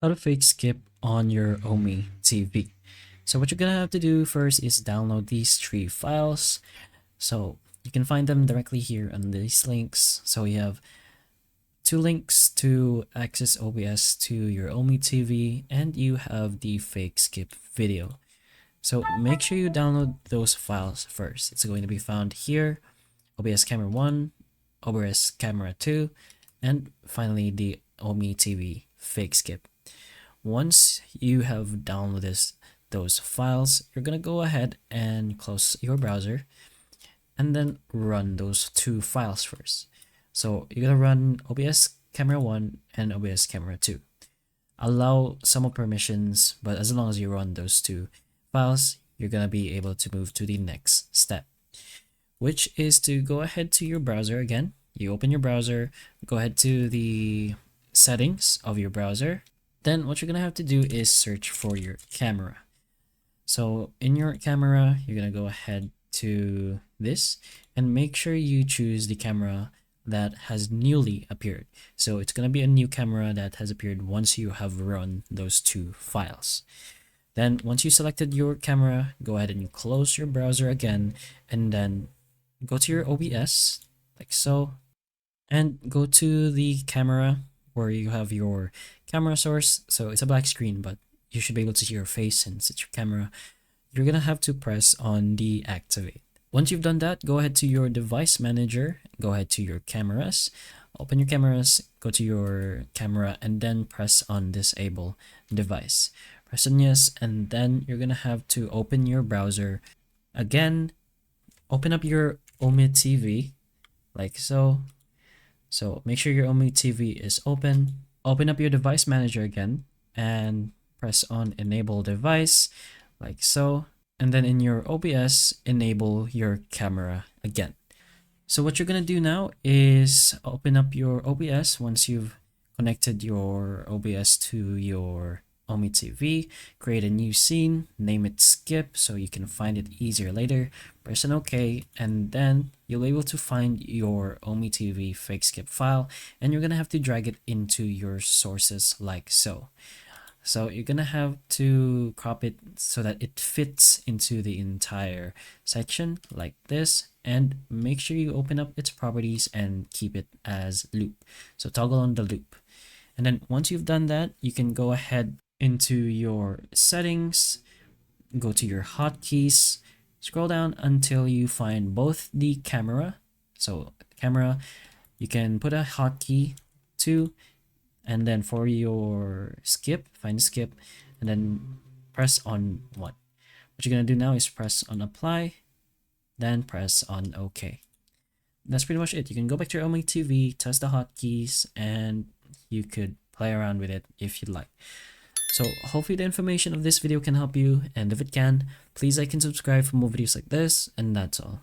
How to fake skip on your Omi TV. So what you're gonna have to do first is download these three files. So you can find them directly here on these links. So you have two links to access OBS to your Omi TV, and you have the fake skip video. So make sure you download those files first. It's going to be found here, OBS Camera 1, OBS Camera 2, and finally the Omi TV fake skip. Once you have downloaded those files, you're gonna go ahead and close your browser and then run those two files first. So you're gonna run OBS Camera 1 and OBS Camera 2. Allow some permissions, but as long as you run those two files, you're gonna be able to move to the next step, which is to go ahead to your browser again. You open your browser, go ahead to the settings of your browser. Then what you're gonna have to do is search for your camera. So in your camera, you're gonna go ahead to this and make sure you choose the camera that has newly appeared. So it's gonna be a new camera that has appeared once you have run those two files. Then once you selected your camera, go ahead and close your browser again and then go to your OBS like so and go to the camera where you have your camera source. So it's a black screen, but you should be able to see your face since it's your camera. You're gonna have to press on deactivate. Once you've done that, go ahead to your device manager, go ahead to your cameras, open your cameras, go to your camera, and then press on disable device. Press on yes, and then you're gonna have to open your browser again, open up your Omi TV like so. So make sure your Omi TV is open. Open up your device manager again and press on enable device like so. And then in your OBS, enable your camera again. So what you're gonna do now is open up your OBS once you've connected your OBS to your Omi TV, create a new scene, name it skip so you can find it easier later, press on OK, and then you'll be able to find your Omi TV fake skip file, and you're gonna have to drag it into your sources like so. So you're gonna have to crop it so that it fits into the entire section like this, and make sure you open up its properties and keep it as loop. So toggle on the loop. And then once you've done that, you can go ahead into your settings, go to your hotkeys, scroll down until you find both the camera. So camera, you can put a hotkey to, and then for your skip, find skip, and then press on 1. What you're gonna do now is press on apply, then press on OK. That's pretty much it. You can go back to your Omi TV, test the hotkeys, and you could play around with it if you'd like. So hopefully the information of this video can help you, and if it can, please like and subscribe for more videos like this, and that's all.